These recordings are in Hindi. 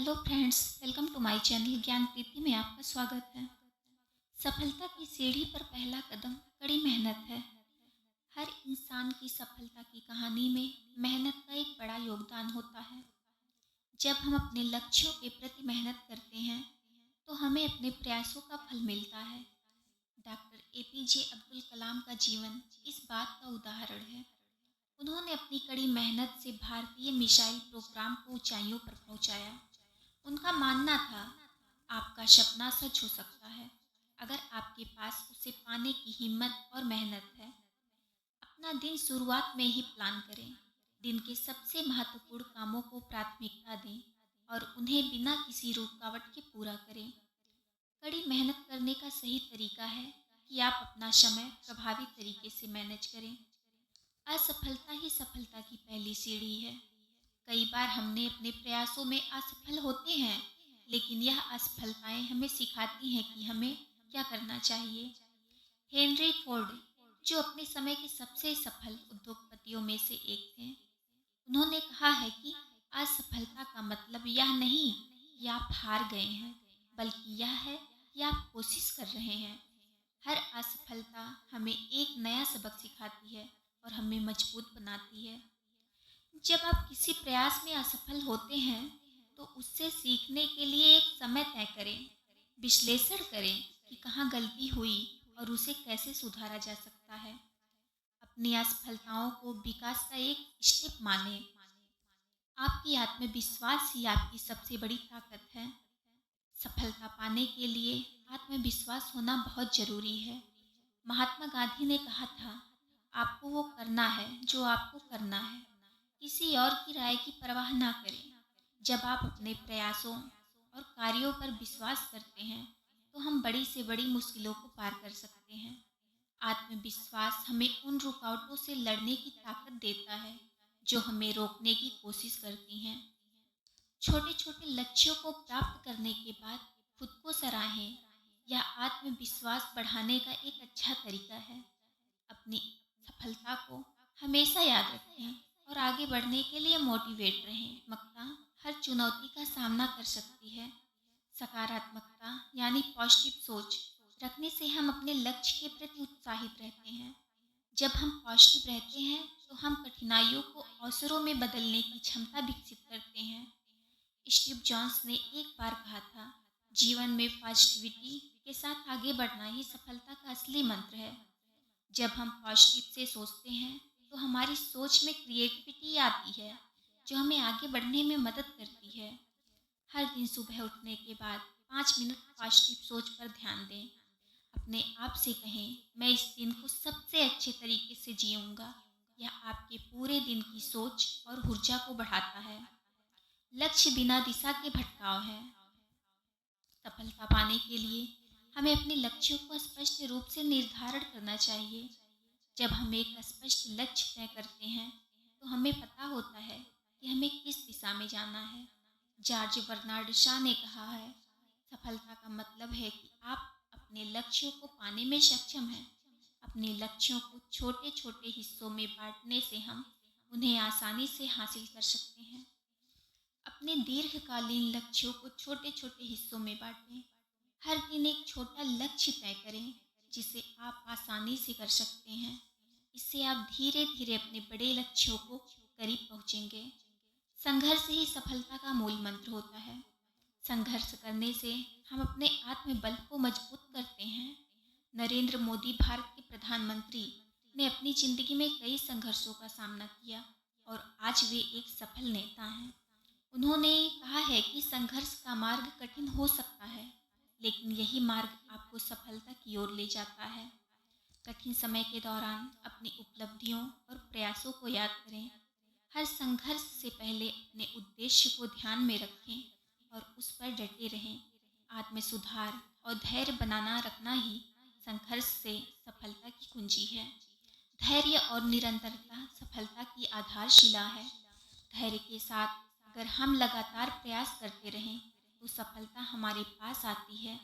Hello friends, welcome to my channel Gyan Preeti में आपका स्वागत है। सफलता की सीढ़ी पर पहला कदम कड़ी मेहनत है। हर इंसान की सफलता की कहानी में मेहनत का एक बड़ा योगदान होता है। जब हम अपने लक्ष्यों के प्रति मेहनत करते हैं तो हमें अपने प्रयासों का फल मिलता है। डॉक्टर एपीजे अब्दुल कलाम का जीवन इस बात का उदाहरण है। उन्होंने अपनी कड़ी मेहनत से भारतीय मिसाइल प्रोग्राम को ऊंचाइयों पर पहुंचाया। उनका मानना था, आपका सपना सच हो सकता है अगर आपके पास उसे पाने की हिम्मत और मेहनत है। अपना दिन शुरुआत में ही प्लान करें। दिन के सबसे महत्वपूर्ण कामों को प्राथमिकता दें और उन्हें बिना किसी रुकावट के पूरा करें। कड़ी मेहनत करने का सही तरीका है कि आप अपना समय प्रभावी तरीके से मैनेज करें। असफलता ही सफलता की पहली सीढ़ी है। कई बार हमने अपने प्रयासों में असफल होते हैं, लेकिन यह असफलताएं हमें सिखाती हैं कि हमें क्या करना चाहिए। हेनरी फोर्ड, जो अपने समय के सबसे सफल उद्योगपतियों में से एक थे, उन्होंने कहा है कि असफलता का मतलब यह नहीं कि आप हार गए हैं, बल्कि यह है कि आप कोशिश कर रहे हैं। हर असफलता हमें एक नया सबक सिखाती है और हमें मजबूत बनाती है। जब आप किसी प्रयास में असफल होते हैं तो उससे सीखने के लिए एक समय तय करें। विश्लेषण करें कि कहाँ गलती हुई और उसे कैसे सुधारा जा सकता है। अपनी असफलताओं को विकास का एक स्टेप माने। आपकी आत्मविश्वास ही आपकी सबसे बड़ी ताकत है। सफलता पाने के लिए आत्मविश्वास होना बहुत जरूरी है। महात्मा गांधी ने कहा था, आपको वो करना है जो आपको करना है, किसी और की राय की परवाह ना करें। जब आप अपने प्रयासों और कार्यों पर विश्वास करते हैं तो हम बड़ी से बड़ी मुश्किलों को पार कर सकते हैं। आत्मविश्वास हमें उन रुकावटों से लड़ने की ताकत देता है जो हमें रोकने की कोशिश करती हैं। छोटे छोटे लक्ष्यों को प्राप्त करने के बाद खुद को सराहें। यह आत्मविश्वास बढ़ाने का एक अच्छा तरीका है। अपनी सफलता को हमेशा याद रखें और आगे बढ़ने के लिए मोटिवेट रहें। मक्ता हर चुनौती का सामना कर सकती है। सकारात्मकता यानी पॉजिटिव सोच रखने से हम अपने लक्ष्य के प्रति उत्साहित रहते हैं। जब हम पॉजिटिव रहते हैं तो हम कठिनाइयों को अवसरों में बदलने की क्षमता विकसित करते हैं। स्टीव जॉब्स ने एक बार कहा था, जीवन में पॉजिटिविटी के साथ आगे बढ़ना ही सफलता का असली मंत्र है। जब हम पॉजिटिव से सोचते हैं तो हमारी सोच में क्रिएटिविटी आती है जो हमें आगे बढ़ने में मदद करती है। हर दिन सुबह उठने के बाद 5 मिनट पॉजिटिव सोच पर ध्यान दें। अपने आप से कहें, मैं इस दिन को सबसे अच्छे तरीके से जीऊँगा। यह आपके पूरे दिन की सोच और ऊर्जा को बढ़ाता है। लक्ष्य बिना दिशा के भटकाव है। सफलता पाने के लिए हमें अपने लक्ष्यों को स्पष्ट रूप से निर्धारण करना चाहिए। जब हम एक स्पष्ट लक्ष्य तय करते हैं तो हमें पता होता है कि हमें किस दिशा में जाना है। जॉर्ज बर्नार्ड शॉ ने कहा है, सफलता का मतलब है कि आप अपने लक्ष्यों को पाने में सक्षम हैं। अपने लक्ष्यों को छोटे छोटे हिस्सों में बांटने से हम उन्हें आसानी से हासिल कर सकते हैं। अपने दीर्घकालीन लक्ष्यों को छोटे छोटे हिस्सों में बांटें। हर दिन एक छोटा लक्ष्य तय करें जिसे आप आसानी से कर सकते हैं। इससे आप धीरे धीरे अपने बड़े लक्ष्यों को करीब पहुंचेंगे। संघर्ष ही सफलता का मूल मंत्र होता है। संघर्ष करने से हम अपने आत्मबल को मजबूत करते हैं। नरेंद्र मोदी भारत के प्रधानमंत्री ने अपनी जिंदगी में कई संघर्षों का सामना किया और आज वे एक सफल नेता हैं। उन्होंने कहा है कि संघर्ष का मार्ग कठिन हो सकता है, लेकिन यही मार्ग आपको सफलता की ओर ले जाता है। कठिन समय के दौरान अपनी उपलब्धियों और प्रयासों को याद करें। हर संघर्ष से पहले अपने उद्देश्य को ध्यान में रखें और उस पर डटे रहें। आत्म सुधार और धैर्य बनाना रखना ही संघर्ष से सफलता की कुंजी है। धैर्य और निरंतरता सफलता की आधारशिला है। धैर्य के साथ अगर हम लगातार प्रयास करते रहें तो सफलता हमारे पास आती है।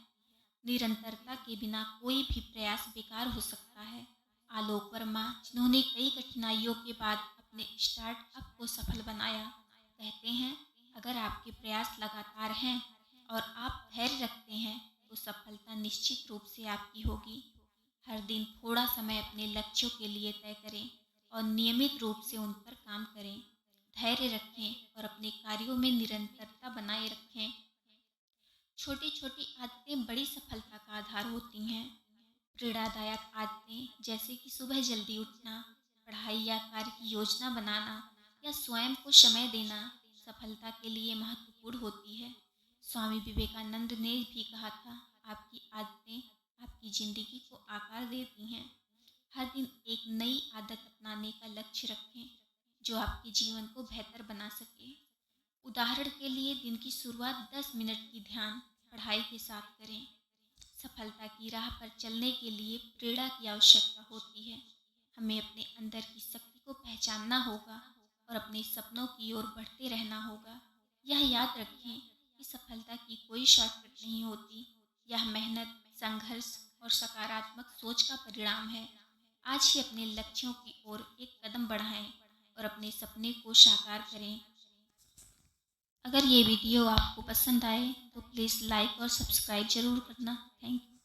निरंतरता के बिना कोई भी प्रयास बेकार हो सकता है। आलोक वर्मा, जिन्होंने कई कठिनाइयों के बाद अपने स्टार्टअप को सफल बनाया, कहते हैं, अगर आपके आपके प्रयास लगातार हैं और आप धैर्य रखते हैं तो सफलता निश्चित रूप से आपकी होगी। हर दिन थोड़ा समय अपने लक्ष्यों के लिए तय करें और नियमित रूप से उन पर काम करें। धैर्य रखें और अपने कार्यों में निरंतरता बनाए रखें। छोटी छोटी आदतें बड़ी सफलता का आधार होती हैं। प्रेरणादायक आदतें जैसे कि सुबह जल्दी उठना, पढ़ाई या कार्य की योजना बनाना या स्वयं को समय देना सफलता के लिए महत्वपूर्ण होती है। स्वामी विवेकानंद ने भी कहा था, आपकी आदतें आपकी जिंदगी को आकार देती हैं। हर दिन एक नई आदत अपनाने का लक्ष्य रखें जो आपके जीवन को बेहतर बना सके। उदाहरण के लिए दिन की शुरुआत 10 मिनट की ध्यान पढ़ाई के साथ करें। सफलता की राह पर चलने के लिए प्रेरणा की आवश्यकता होती है। हमें अपने अंदर की शक्ति को पहचानना होगा और अपने सपनों की ओर बढ़ते रहना होगा। यह याद रखें कि सफलता की कोई शॉर्टकट नहीं होती। यह मेहनत, संघर्ष और सकारात्मक सोच का परिणाम है। आज ही अपने लक्ष्यों की ओर एक कदम बढ़ाएं और अपने सपने को साकार करें। अगर ये वीडियो आपको पसंद आए तो प्लीज़ लाइक और सब्सक्राइब ज़रूर करना। Thank you.